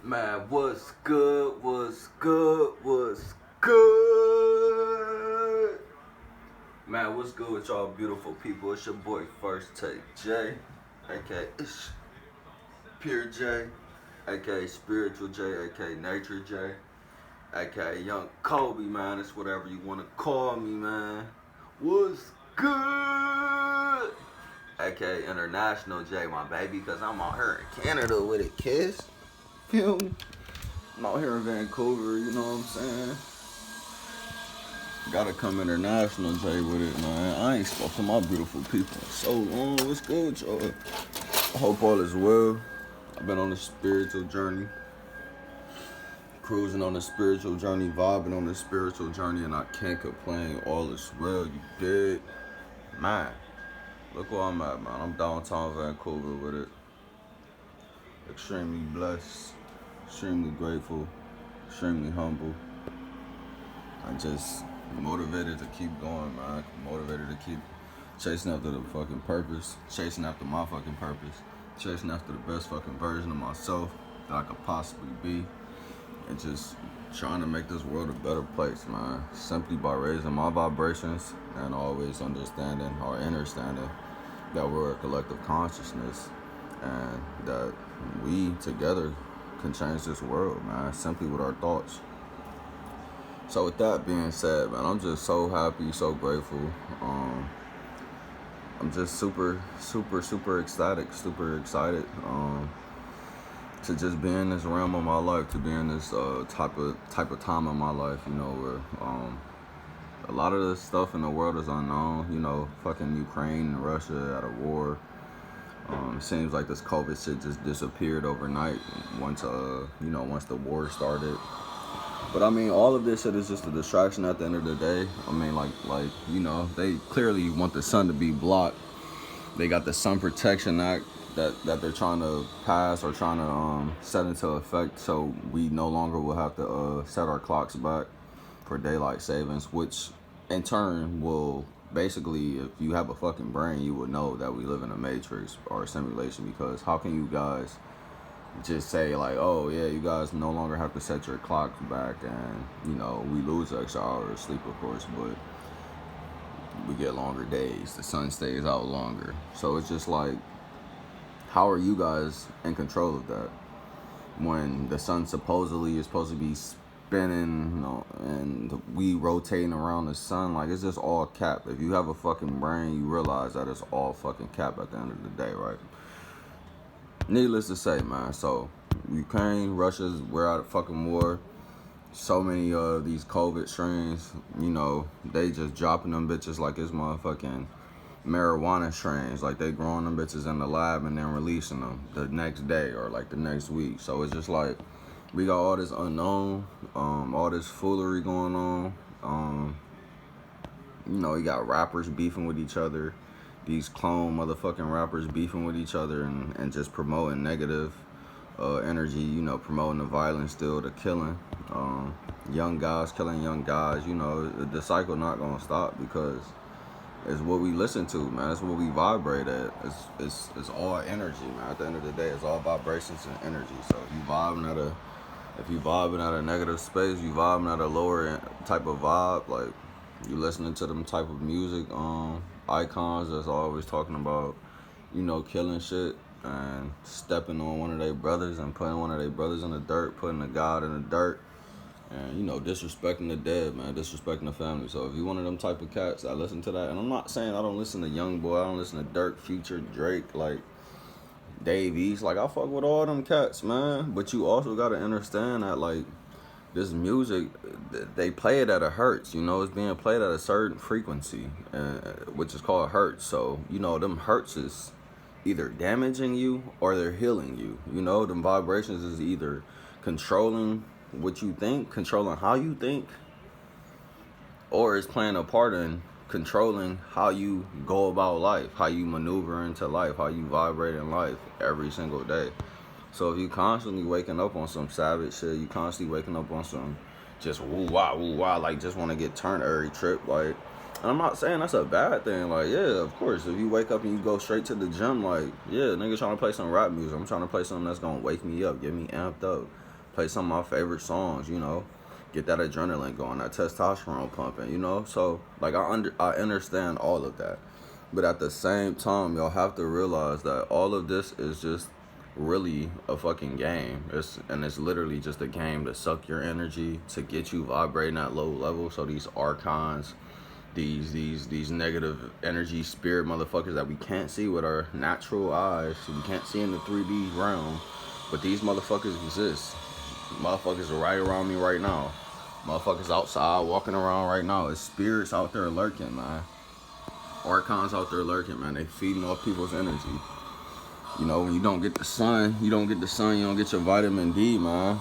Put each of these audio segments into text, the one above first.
Man, what's good? What's good? What's good? Man, what's good with y'all beautiful people? It's your boy First Take J, aka it's Pure J, aka Spiritual J, aka Nature J, aka Young Kobe, man. It's whatever you want to call me, man. What's good? Aka International J, my baby, because I'm out here in Canada with it, kids. Feel me? I'm out here in Vancouver, you know what I'm saying? Gotta come international, Jay, with it, man. I ain't spoke to my beautiful people in so long. What's good, y'all? I hope all is well. I've been on a spiritual journey, cruising on a spiritual journey, vibing on a spiritual journey, and I can't complain. All is well, you did. Man, look where I'm at, man. I'm downtown Vancouver with it. Extremely blessed, extremely grateful, extremely humble. I'm just motivated to keep going, man. Motivated to keep chasing after the fucking purpose, chasing after my fucking purpose, chasing after the best fucking version of myself that I could possibly be, and just trying to make this world a better place, man. Simply by raising my vibrations and always understanding or understanding that we're a collective consciousness and that we together can change this world, man, simply with our thoughts. So with that being said, man, I'm just so happy, so grateful. I'm just super ecstatic, super excited to just be in this realm of my life, to be in this type of time in my life, you know, where a lot of the stuff in the world is unknown. You know, fucking Ukraine and Russia at a war. It seems like this COVID shit just disappeared overnight once the war started. But I mean, all of this shit is just a distraction at the end of the day. I mean, like you know, they clearly want the sun to be blocked. They got the Sun Protection Act that they're trying to pass or trying to set into effect, so we no longer will have to set our clocks back for daylight savings, which in turn will basically, if you have a fucking brain, you would know that we live in a matrix or a simulation, because how can you guys just say like, oh yeah, you guys no longer have to set your clocks back, and you know, we lose extra hours of sleep, of course, but we get longer days, the sun stays out longer. So it's just like, how are you guys in control of that when the sun supposedly is supposed to be spinning, you know, and we rotating around the sun? Like, it's just all cap. If you have a fucking brain, you realize that it's all fucking cap at the end of the day, right? Needless to say, man, so Ukraine, we're out of fucking war. So many of these COVID strains, you know, they just dropping them bitches like it's motherfucking marijuana strains. Like, they growing them bitches in the lab and then releasing them the next day or like the next week. So it's just like, we got all this unknown, all this foolery going on. You know, you got rappers beefing with each other. These clone motherfucking rappers beefing with each other and just promoting negative energy, you know, promoting the violence, still the killing. Young guys killing young guys, you know, the cycle not gonna stop, because it's what we listen to, man. It's what we vibrate at. It's all energy, man. At the end of the day, it's all vibrations and energy. So if you vibing at a negative space, you vibing at a lower type of vibe, like you listening to them type of music, icons that's always talking about, you know, killing shit and stepping on one of their brothers and putting one of their brothers in the dirt, putting the God in the dirt, and, you know, disrespecting the dead, man, disrespecting the family. So if you one of them type of cats that listen to that, and I'm not saying I don't listen to Young Boy, I don't listen to Dirk, Future, Drake, like Dave East, like I fuck with all them cats, man. But you also gotta understand that, like, this music, they play it at a hertz, you know, it's being played at a certain frequency, which is called hertz. So, you know, them hertz is either damaging you or they're healing you. You know, them vibrations is either controlling what you think, controlling how you think, or it's playing a part in controlling how you go about life, how you maneuver into life, how you vibrate in life every single day. So if you constantly waking up on some savage shit, you constantly waking up on some just woo wah, like just want to get turned every trip, like, and I'm not saying that's a bad thing, like, yeah, of course, if you wake up and you go straight to the gym, like, yeah, nigga trying to play some rap music, I'm trying to play something that's gonna wake me up, get me amped up, play some of my favorite songs, you know, get that adrenaline going, that testosterone pumping, you know. So like I understand all of that, but at the same time, y'all have to realize that all of this is just really a fucking game. It's literally just a game to suck your energy, to get you vibrating at low level. So these archons, these negative energy spirit motherfuckers that we can't see with our natural eyes, so we can't see in the 3D realm, but these motherfuckers exist. Motherfuckers are right around me right now. Motherfuckers outside walking around right now. It's spirits out there lurking, man. Archons out there lurking, man. They feeding off people's energy. You know, when you don't get the sun, you don't get your vitamin D, man.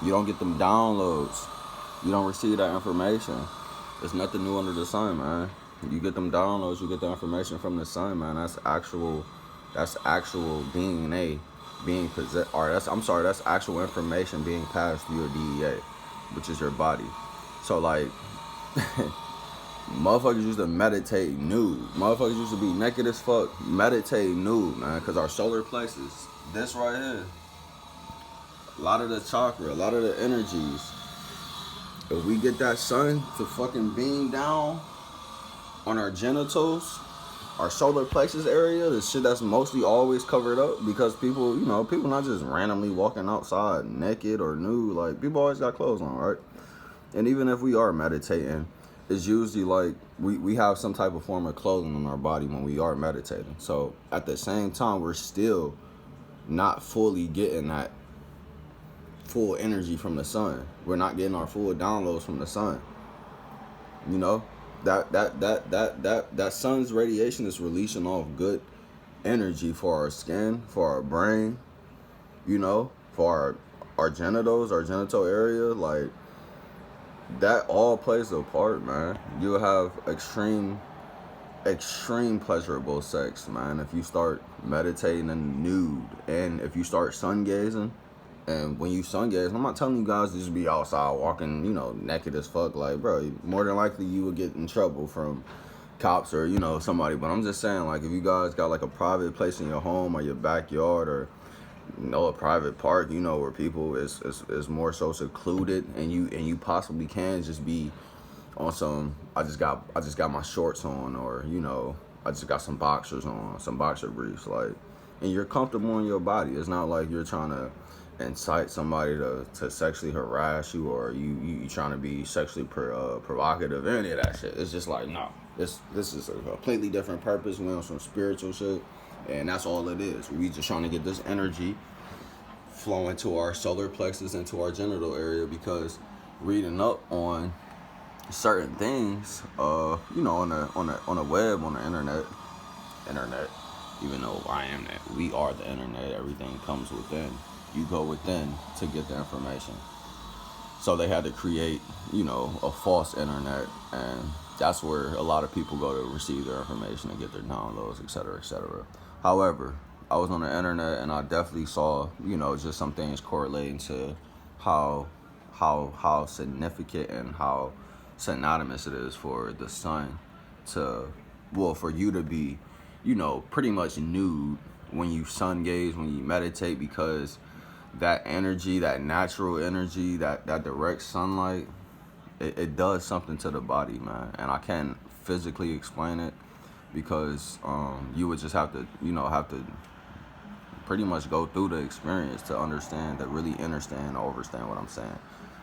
You don't get them downloads. You don't receive that information. There's nothing new under the sun, man. You get them downloads, you get the information from the sun, man. That's actual DNA being possessed, or that's actual information being passed through your DEA, which is your body. So like, motherfuckers used to meditate nude. Motherfuckers used to be naked as fuck, meditate nude, man. Cause our solar plexus, this right here, a lot of the chakra, a lot of the energies. If we get that sun to fucking beam down on our genitals, our solar plexus area, the shit that's mostly always covered up, because people not just randomly walking outside naked or nude. Like, people always got clothes on, right? And even if we are meditating, it's usually like we have some type of form of clothing on our body when we are meditating. So at the same time, we're still not fully getting that full energy from the sun. We're not getting our full downloads from the sun. You know, that sun's radiation is releasing off good energy for our skin, for our brain, you know, for our genitals, our genital area. Like, that all plays a part, man. You'll have extreme pleasurable sex, man, if you start meditating and nude, and if you start sun gazing. And when you sun gaze, I'm not telling you guys to just be outside walking, you know, naked as fuck. Like, bro, more than likely you would get in trouble from cops or, you know, somebody. But I'm just saying, like, if you guys got like a private place in your home or your backyard, or, you know, a private park, you know, where people is more so secluded, and you possibly can just be on some, I just got my shorts on, or, you know, I just got some boxers on, some boxer briefs, like, and you're comfortable in your body. It's not like you're trying to incite somebody to sexually harass you, or you trying to be sexually provocative, any of that shit. It's just like, no, this is a completely different purpose. We on some spiritual shit, and that's all it is. We just trying to get this energy flowing to our solar plexus and to our genital area, because reading up on certain things, you know, on the web, on the internet, even though I am that, we are the internet. Everything comes within. You go within to get the information. So they had to create, you know, a false internet, and that's where a lot of people go to receive their information and get their downloads, etc., etc. However, I was on the internet, and I definitely saw, you know, just some things correlating to how significant and how synonymous it is for the sun to, well, for you to be, you know, pretty much nude when you sun gaze, when you meditate, because that energy, that natural energy, that direct sunlight, it does something to the body, man. And I can't physically explain it, because you would just have to pretty much go through the experience to understand, to really understand or understand what I'm saying.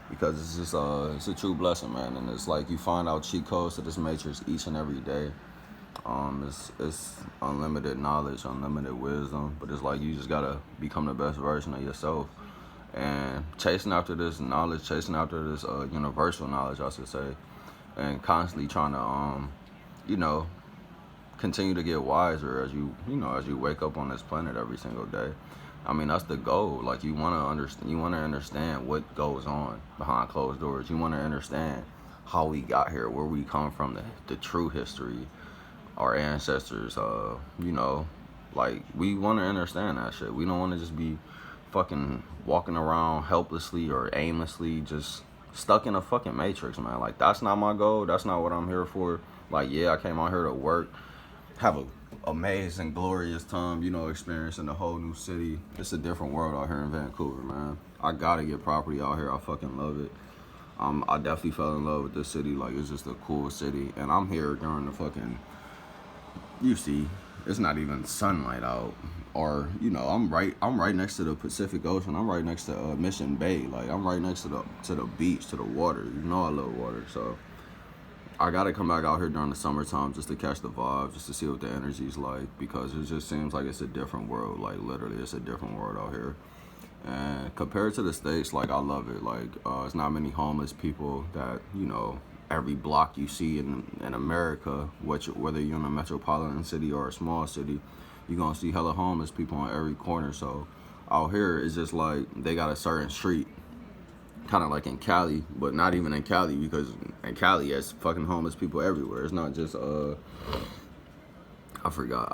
Because it's just it's a true blessing, man. And it's like you find out cheat codes to this matrix each and every day. It's unlimited knowledge, unlimited wisdom, but it's like you just gotta become the best version of yourself, and chasing after this knowledge, chasing after this universal knowledge, I should say, and constantly trying to you know, continue to get wiser as you wake up on this planet every single day. I mean, that's the goal. Like, you want to understand what goes on behind closed doors. You want to understand how we got here, where we come from, the true history, our ancestors, you know, like, we want to understand that shit. We don't want to just be fucking walking around helplessly or aimlessly just stuck in a fucking matrix, man. Like, that's not my goal. That's not what I'm here for. Like, yeah, I came out here to work, have amazing, glorious time, you know, experiencing a whole new city. It's a different world out here in Vancouver, man. I gotta get property out here. I fucking love it. I definitely fell in love with this city. Like, it's just a cool city. And I'm here during the fucking, you see, it's not even sunlight out. Or, you know, I'm right next to the Pacific Ocean. I'm right next to Mission Bay. Like, I'm right next to the beach, to the water. You know I love water, so I gotta come back out here during the summertime just to catch the vibe, just to see what the energy's like, because it just seems like it's a different world. Like, literally, it's a different world out here. And compared to the States, like, I love it. Like, it's not many homeless people that, you know, every block you see in America, whether you're in a metropolitan city or a small city, you're gonna see hella homeless people on every corner. So out here, it's just like they got a certain street, kind of like in Cali, but not even in Cali, because in Cali, there's fucking homeless people everywhere. It's not just, I forgot.